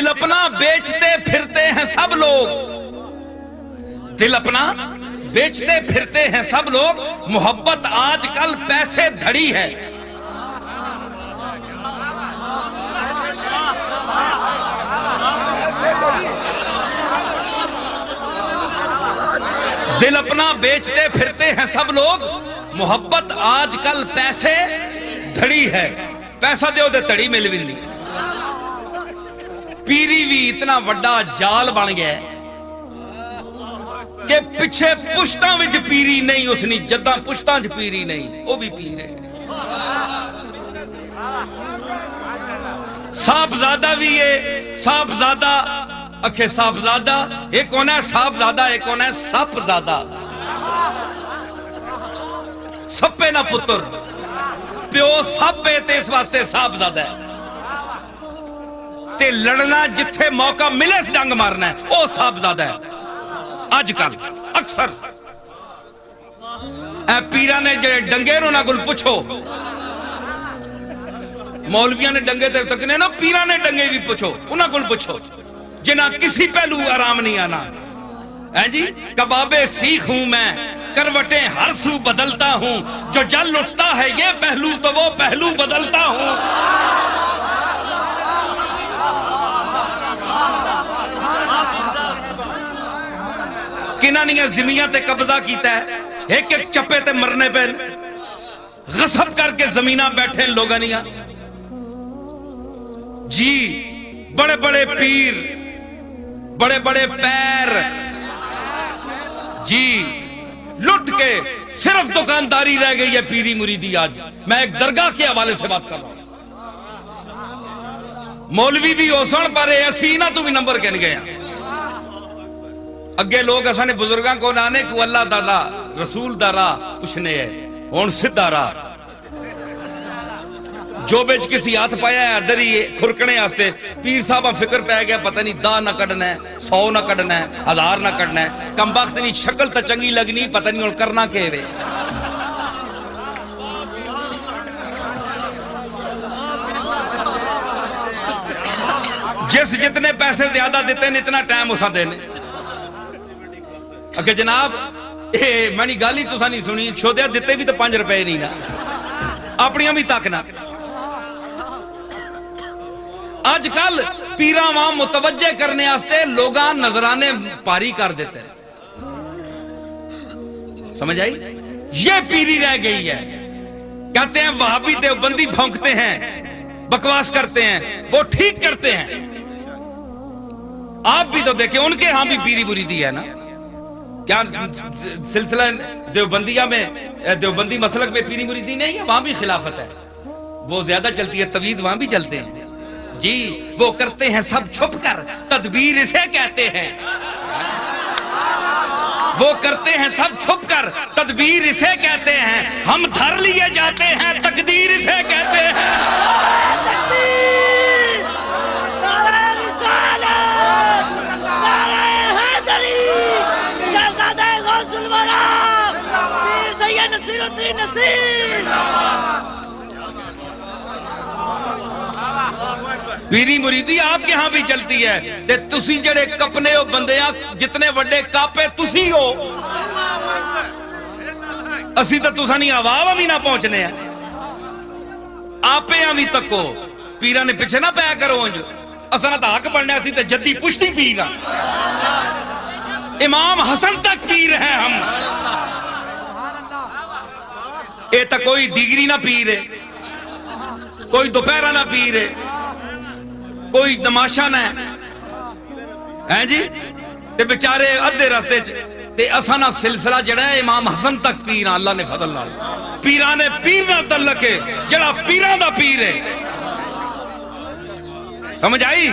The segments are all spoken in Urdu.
دل اپنا بیچتے پھرتے ہیں سب لوگ، دل اپنا بیچتے پھرتے ہیں سب لوگ، محبت آج کل پیسے دھڑی ہے۔ دل اپنا بیچتے پھرتے ہیں سب لوگ، محبت آج کل پیسے دھڑی ہے۔ پیسہ دیو دے تڑی مل بھی نہیں۔ پیری بھی اتنا وڈا جال بن گیا ہے کہ پچھے پشتاں وچ پیری نہیں، اس نے جداں پشتاں وچ پیری نہیں، وہ بھی پیر ہے۔ صاحبزادہ بھی ہے، صاحبزادہ اکھے صاحبزادہ ایک ہونا ہے، صاحبزادہ ایک ہونا ہے صاحبزادہ۔ سپے نہ پتر پیو سب پہ تے اس واسطے صاحبزادہ ہے، تے لڑنا جتھے موقع ملے ڈنگ مارنا ہے او صاحبزادہ ہے۔ آج کل اکثر اے پیرہ نے جڑے ڈنگے رونا گل پوچھو، مولویاں نے ڈنگے تے تکنے نا، پیرہ نے ڈنگے بھی پوچھو، انہاں گل پوچھو جنہ کسی پہلو آرام نہیں آنا۔ جی کبابے سیخ ہوں میں، کروٹیں ہر سو بدلتا ہوں، جو جل اٹھتا ہے یہ پہلو تو وہ پہلو بدلتا ہوں۔ کنہ نہیں زمینہ تے قبضہ کیتا ہے، ایک ایک چپے تے مرنے پہ غصب کر کے زمینہ بیٹھے لوگا نہیں۔ جی بڑے بڑے پیر، بڑے بڑے پیر، جی لٹ کے صرف دکانداری رہ گئی ہے پیری مریدی۔ آج میں ایک درگاہ کے حوالے سے بات کر رہا ہوں، مولوی بھی اوسن پر اسی نہ تو بھی نمبر کہنے گئے ہیں۔ اگے لوگ اسانے بزرگاں کو نانے کو اللہ دا راہ رسول دا راہ پوچھنے ہے، ہون سدھا راہ جو بیچ کسی ہاتھ پایا ہے ادھر ہی کھرکنے آستے پیر صاحبہ فکر پہ گیا، پتہ نہیں 10 نہ کڑنا ہے، 100 نہ کڑنا ہے، 1000 نہ کڑنا ہے، کم بخت نہیں شکل تا چنگی لگنی، پتہ نہیں اور کرنا کے وے۔ جس جتنے پیسے زیادہ دیتے ہیں اتنا ٹائم اسا دینے۔ اگر جناب میں نے گالی تو سا نہیں سنی، شودیا دیتے بھی تو 5 روپے نہیں نا، اپنیاں بھی تاکنا۔ آج کل پیراں وہاں متوجہ کرنے آستے لوگاں نظرانے پاری کر دیتے ہیں، سمجھ آئی؟ یہ پیری رہ گئی ہے۔ کہتے ہیں وہابی دیوبندی بھونکتے ہیں، بکواس کرتے ہیں، وہ ٹھیک کرتے ہیں۔ آپ بھی تو دیکھیں ان کے ہاں بھی پیری مریدی ہے نا۔ کیا سلسلہ دیوبندیہ میں دیوبندی مسلک میں پیری مریدی نہیں ہے؟ وہاں بھی خلافت ہے، وہ زیادہ چلتی ہے، تویز وہاں بھی چلتے ہیں۔ جی وہ کرتے ہیں سب چھپ کر، تدبیر اسے کہتے ہیں۔ وہ کرتے ہیں سب چھپ کر، تدبیر اسے کہتے ہیں، ہم دھر لیے جاتے ہیں، تقدیر اسے کہتے ہیں۔ پیری مریدی آپ کے ہاں بھی چلتی ہے، تے تسی جڑے کپنے ہو بندیاں جتنے وڈے کاپے تسی ہو، اسی تو تسا نہیں آواوا بھی نہ پہنچنے ہیں، آپے ہاں بھی تکو پیرہ نے پیچھے نہ پیا کرو انجو، اسا نہ تا حق بڑھنے اسی تے جدی پشتی پیرہ، امام حسن تک پیر ہیں ہم۔ اے تا کوئی دیگری نہ پیرے، کوئی دوپہرہ نہ پیرے، کوئی دماشہ نہ ہے جی، تے بچارے ادھے راستے تے اسانا سلسلہ جڑا ہے امام حسن تک پیران، اللہ نے فضل نال پیران پیر نہ تعلق ہے، جڑا پیران دا پیر ہے۔ سمجھ آئی؟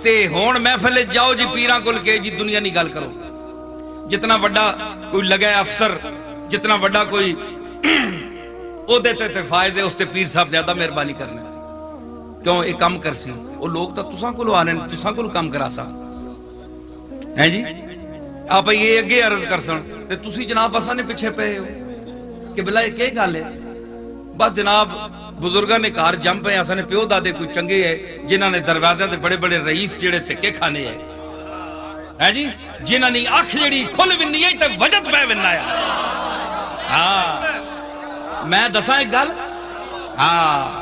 تے ہون محفل جاؤ جی پیران کل کے جی دنیا نہیں گال کرو، جتنا وڈا کوئی لگا افسر، جتنا وڈا کوئی او دیتے تے فائز ہے، اس تے پیر صاحب زیادہ مہربانی کرنے کیوں ایک کام کر سی، وہ لوگ تا تساں کو لو آنے تساں کو کام کرا سا ہیں جی۔ آپ یہ اگے عرض کر سن تے تسی جناب اساں نے پیچھے پے ہو کہ بلا یہ کیا گل ہے؟ بس جناب ਬਜ਼ੁਰਗਾਂ ਨੇ ਘਰ ਜੰਮ ਪਏ ਅਸਾਂ ਨੇ ਪਿਓ ਦਾਦੇ ਕੋਈ ਚੰਗੇ ਹੈ ਜਿਨ੍ਹਾਂ ਨੇ ਦਰਵਾਜ਼ਿਆਂ ਤੇ ਬੜੇ ਬੜੇ ਰਈਸ ਜਿਹੜੇ ਧੱਕੇ ਖਾਣੇ ਹੈ ਜੀ ਜਿਨ੍ਹਾਂ ਦੀ ਅੱਖ ਜਿਹੜੀ ਖੁੱਲ ਵੀ ਨਹੀਂ ਤੇ ਵਜਦ ਪੈ ਵਿੰਨਾ ਹਾਂ ਮੈਂ ਦੱਸਾਂ ਇੱਕ ਗੱਲ ਹਾਂ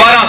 12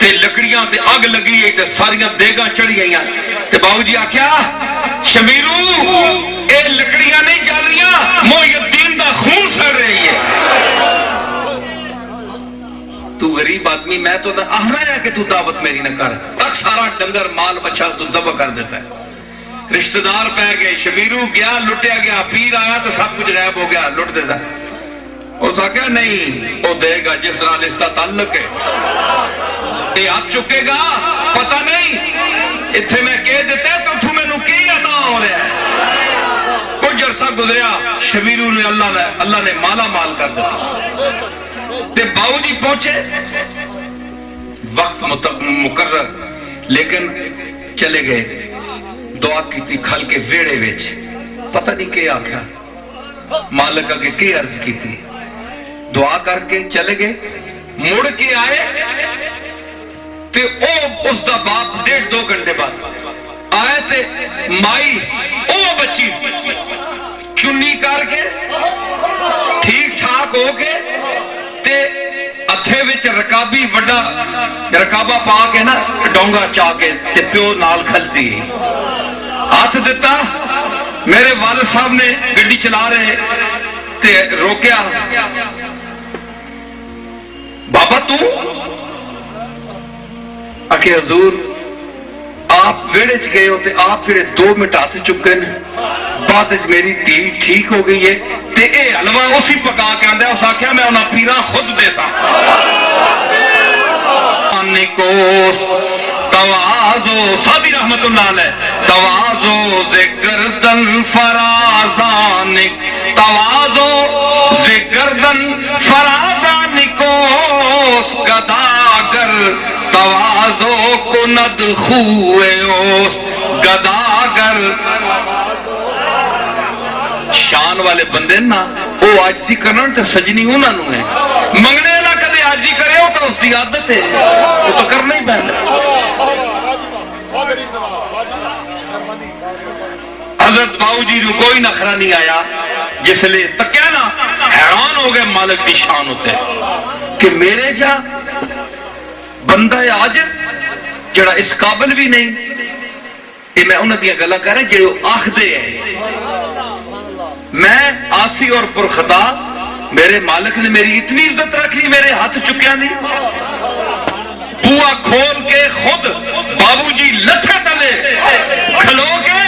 تے لکڑیاں تے اگ لگی گئی تے ساریاں دیگاں چڑھی گئیاں تے باؤ جی آکھیا شمیرو اے لکڑیاں نہیں جل رہیاں محی الدین دا خون سڑ رہی ہے. تو غریب آدمی میں تو آہنا ہے کہ تو دعوت میری نہ کر تک سارا ڈنگر مال بچہ تو ذبح کر دیتا ہے. رشتہ دار پہ گئے شمیرو گیا لٹیا گیا پیر آیا تو سب کچھ غائب ہو گیا لٹ دیتا. اس آکھیا نہیں وہ دے گا جس نال اس کا تعلق ہے یہ آپ چکے گا پتہ نہیں اتھے میں کہہ دیتا ہے تو تو میں نو کی عطا ہو رہا ہے. کچھ عرصہ گزریا شمیرو نے اللہ نے مالا مال کر دیتا تے باؤ جی پہنچے وقت مقرر لیکن چلے گئے دعا کی تھی کھل کے ویڑے ویچ پتہ نہیں کیا آکھا مالک آگے کی عرض کی تھی دعا کر کے چلے گئے مڑ کے آئے تے اس دا باپ 1.5-2 گھنٹے بعد آئے تے مائی بچی چنی کر کے ٹھیک ٹھاک ہو کے تے اتھے وچ رکابی وڈا رکابہ پا کے نا ڈونگا چاہ کے تے پیو نال کھلتی ہاتھ دیتا. میرے والد صاحب نے گڈی چلا رہے تے روکیا بابا تو آکھے حضور آپ ویڑے چ گئے ہوتے آپ پھر 2 منٹ ہاتھ چکے بعد میری تی ٹھیک ہو گئی ہے تے اے حلوہ اسی پکا کے آندہ ہے اس آکھیا میں انہاں پیران خود دے سا نکوس توازو صادی رحمت اللہ علیہ توازو ذکردن فرازانک توازو ذکردن فرازانکوس گداگر توازو کند خوئے اوس گداگر. شان والے بندے نا وہ آجزی کرنا تے سجنی انہاں نو ہے منگنے لا کدے آجزی کرے ہو تو اس دی عادت ہے وہ تو کرنا ہی پہنا. حضرت باؤ جی نو کوئی نخرہ نہیں آیا جس لئے تکیا نا حیران ہو گئے مالک دی شان ہوتے کہ میرے جا بندہ عاجز جڑا اس قابل بھی نہیں یہ میں انہوں دیا گلہ کر رہے جڑے آخ دے ہیں میں آسی اور پرخطا میرے مالک نے میری اتنی عزت رکھ لی میرے ہاتھ چکیا نہیں بوا کھول کے خود بابو جی لچھے تلے کھلو کے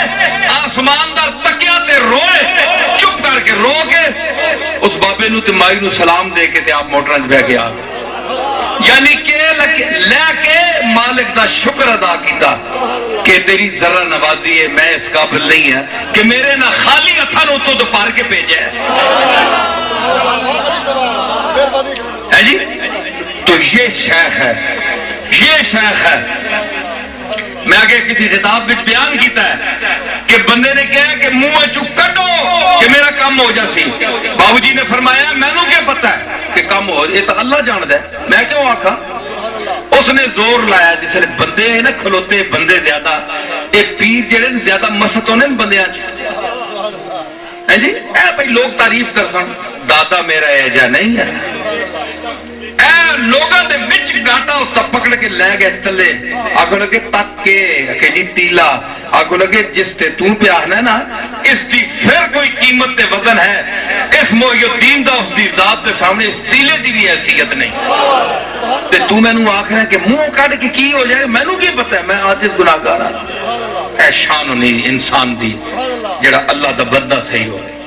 آسمان در تکیا تے روئے چپ کر کے رو کے اس بابے نو تے مائی نو سلام دے کے تے آپ موٹرانج بہ کے آگے یعنی کہ لے کے مالک دا شکر ادا کیتا کہ تیری ذرہ نوازی ہے میں اس قابل نہیں ہے کہ میرے نہ خالی اتھا نو تو پار کے بھیجے ہے جی. تو یہ شیخ ہے یہ شیخ ہے. میں آگے کسی خطاب میں بیان کیتا ہے کہ بندے نے کہا کہ منہ چک کٹو کہ میرا کام ہو جاسی. بابو جی نے فرمایا میں نو کیا پتا ہے کہ کام ہو یہ تو اللہ جاند ہے میں کیوں آکھا. اس نے زور لایا جس نے بندے نا کھلوتے بندے زیادہ اے پیر جڑے زیادہ مست ہونے بندے آج ہے جی اے بھائی لوگ تعریف کر سن دادا میرا ایجا نہیں ہے اے لوگاں دے وچ گاٹا اس تا پکڑ کے لے گئے تلے آگو لگے تک کے کہ جی تیلا آگو لگے جس تے تو پہ آہنا ہے نا اس دی پھر کوئی قیمت تے وزن ہے اس محی الدین دا اس دی ذات دے سامنے اس تیلے دی بھی حیثیت نہیں تے تو میں نو آخر ہے کہ منہ کاٹ کے کی ہو جائے میں نو کی پتہ ہے میں آجز گناہگار آتا اے شان نہیں انسان دی جڑا اللہ دا بندہ صحیح ہو رہے